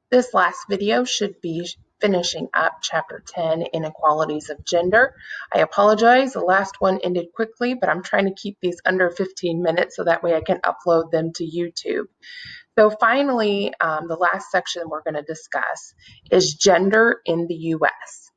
This last video should be finishing up Chapter 10, Inequalities of Gender. I apologize, the last one ended quickly, but I'm trying to keep these under 15 minutes so that way I can upload them to YouTube. So finally, the last section we're going to discuss is gender in the U.S.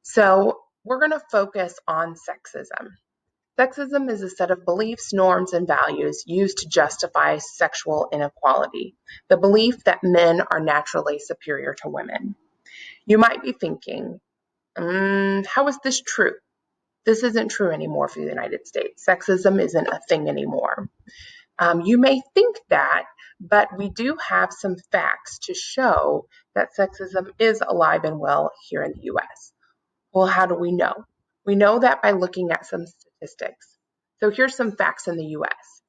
So we're going to focus on sexism. Sexism is a set of beliefs, norms, and values used to justify sexual inequality, the belief that men are naturally superior to women. You might be thinking, how is this true? This isn't true anymore for the United States. Sexism isn't a thing anymore. You may think that, but we do have some facts to show that sexism is alive and well here in the U.S. Well, how do we know? We know that by looking at some statistics. So here's some facts in the U.S.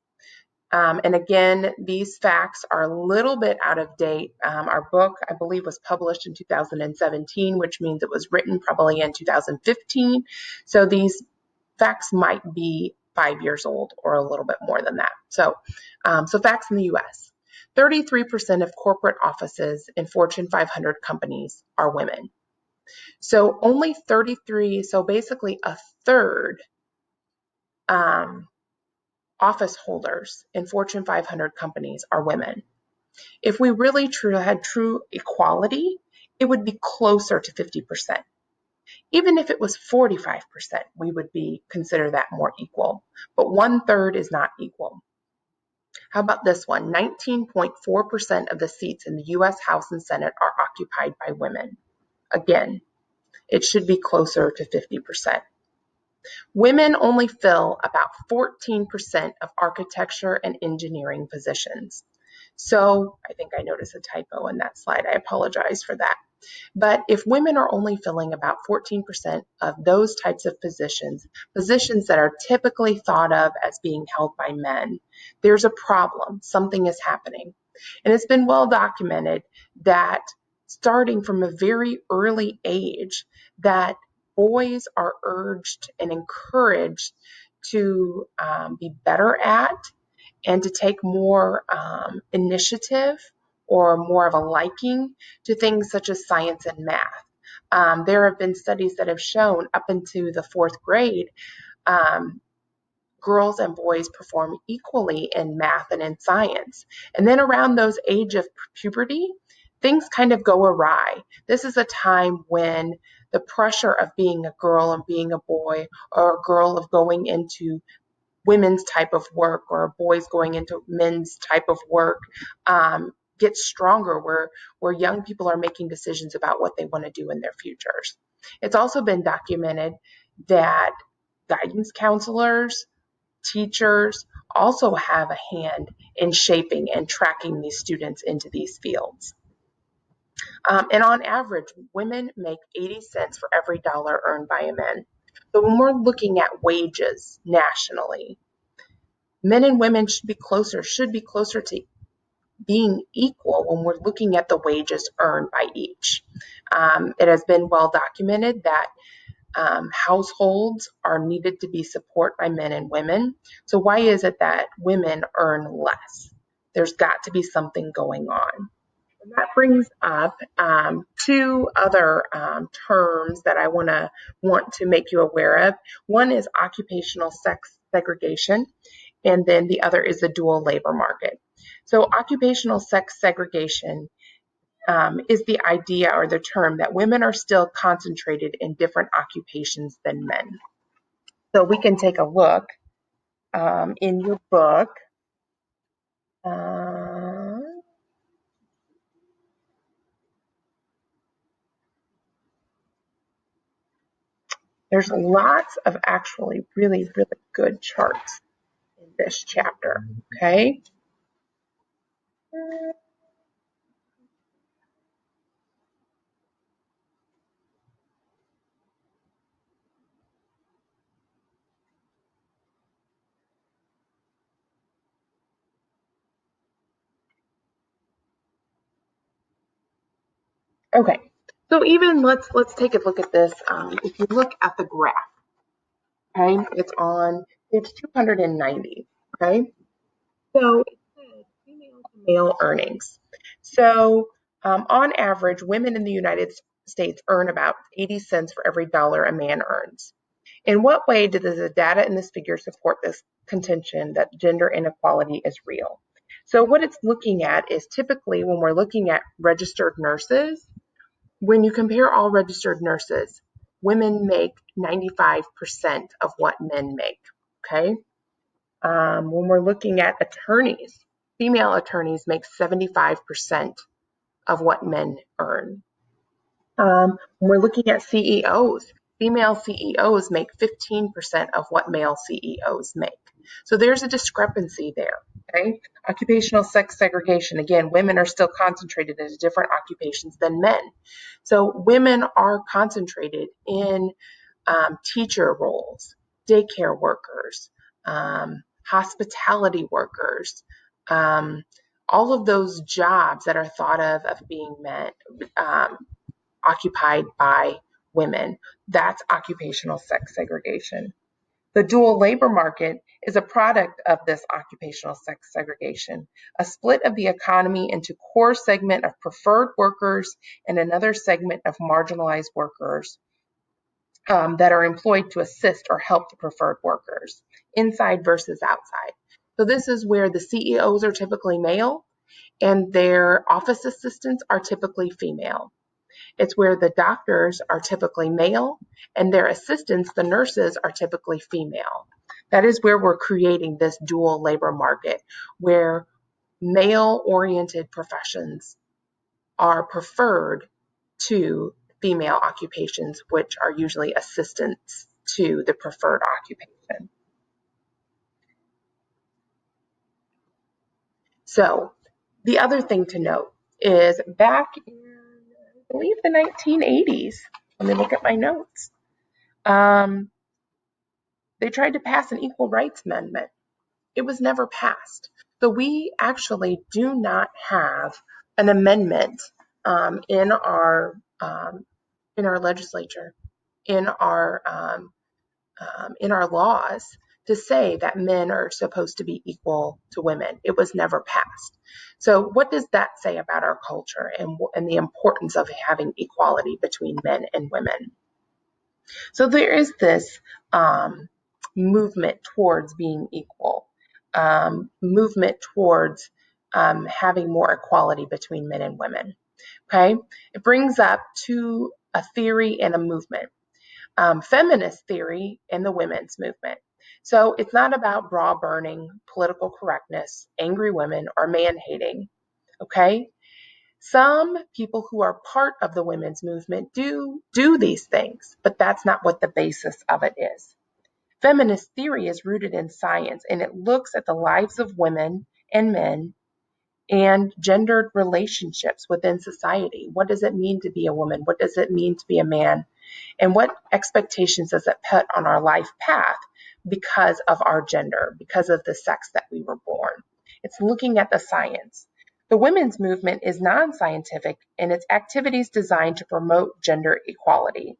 And again, these facts are a little bit out of date. Our book, I believe, was published in 2017, which means it was written probably in 2015. So these facts might be 5 years old or a little bit more than that. So facts in the U.S. 33% of corporate offices in Fortune 500 companies are women. So only 33, so basically a third office holders in Fortune 500 companies are women. If we really had true equality, it would be closer to 50%. Even if it was 45%, we would consider that more equal. But 1/3 is not equal. How about this one? 19.4% of the seats in the U.S. House and Senate are occupied by women. Again, it should be closer to 50%. Women only fill about 14% of architecture and engineering positions. So I think I noticed a typo in that slide. I apologize for that. But if women are only filling about 14% of those types of positions that are typically thought of as being held by men, there's a problem. Something is happening. And it's been well documented that starting from a very early age, that boys are urged and encouraged to be better at and to take more initiative or more of a liking to things such as science and math. There have been studies that have shown up into the 4th grade, girls and boys perform equally in math and in science. And then around those age of puberty, things kind of go awry. This is a time when the pressure of being a girl and being a boy, or a girl of going into women's type of work, or boys going into men's type of work, gets stronger, where young people are making decisions about what they want to do in their futures. It's also been documented that guidance counselors, teachers also have a hand in shaping and tracking these students into these fields. And on average, women make 80 cents for every dollar earned by a man. So when we're looking at wages nationally, men and women should be closer to being equal when we're looking at the wages earned by each. It has been well documented that households are needed to be supported by men and women. So why is it that women earn less? There's got to be something going on. And that brings up two other terms that I want to make you aware of. One is occupational sex segregation, and then the other is the dual labor market. So occupational sex segregation is the idea or the term that women are still concentrated in different occupations than men. So we can take a look in your book. There's lots of actually really, really good charts in this chapter, okay? Okay, so even let's take a look at this. If you look at the graph, okay, it's on page 290, okay? So it says females male earnings. So on average, women in the United States earn about 80 cents for every dollar a man earns. In what way do the data in this figure support this contention that gender inequality is real? So what it's looking at is typically when we're looking at registered nurses, when you compare all registered nurses, women make 95% of what men make, okay? When we're looking at attorneys, female attorneys make 75% of what men earn. When we're looking at CEOs, female CEOs make 15% of what male CEOs make. So there's a discrepancy there. Okay? Occupational sex segregation. Again, women are still concentrated in different occupations than men. So women are concentrated in teacher roles, daycare workers, hospitality workers, all of those jobs that are thought of being men, occupied by women. That's occupational sex segregation. The dual labor market is a product of this occupational sex segregation, a split of the economy into core segment of preferred workers and another segment of marginalized workers that are employed to assist or help the preferred workers, inside versus outside. So this is where the CEOs are typically male and their office assistants are typically female. It's where the doctors are typically male and their assistants, the nurses, are typically female. That is where we're creating this dual labor market where male-oriented professions are preferred to female occupations, which are usually assistants to the preferred occupation. So the other thing to note is back in, I believe, the 1980s, let me look at my notes, they tried to pass an equal rights amendment. It was never passed. So we actually do not have an amendment in our legislature, in our laws to say that men are supposed to be equal to women. It was never passed. So what does that say about our culture and the importance of having equality between men and women? So there is this movement towards being equal, movement towards having more equality between men and women. Okay, it brings up a theory and a movement. Feminist theory and the women's movement. So it's not about bra burning, political correctness, angry women, or man hating. Okay, some people who are part of the women's movement do these things, but that's not what the basis of it is. Feminist theory is rooted in science and it looks at the lives of women and men and gendered relationships within society. What does it mean to be a woman? What does it mean to be a man? And what expectations does it put on our life path because of our gender, because of the sex that we were born? It's looking at the science. The women's movement is non-scientific and its activities designed to promote gender equality.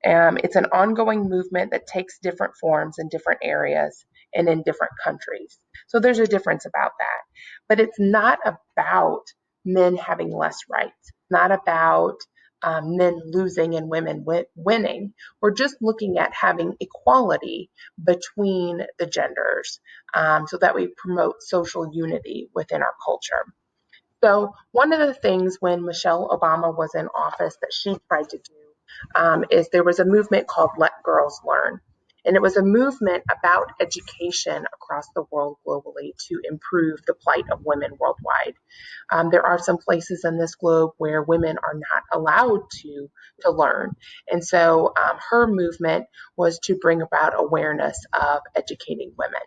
It's an ongoing movement that takes different forms in different areas and in different countries. So there's a difference about that. But it's not about men having less rights, not about men losing and women winning. We're just looking at having equality between the genders so that we promote social unity within our culture. So one of the things when Michelle Obama was in office that she tried to do is there was a movement called Let Girls Learn. And it was a movement about education across the world globally to improve the plight of women worldwide. There are some places in this globe where women are not allowed to learn. And so her movement was to bring about awareness of educating women.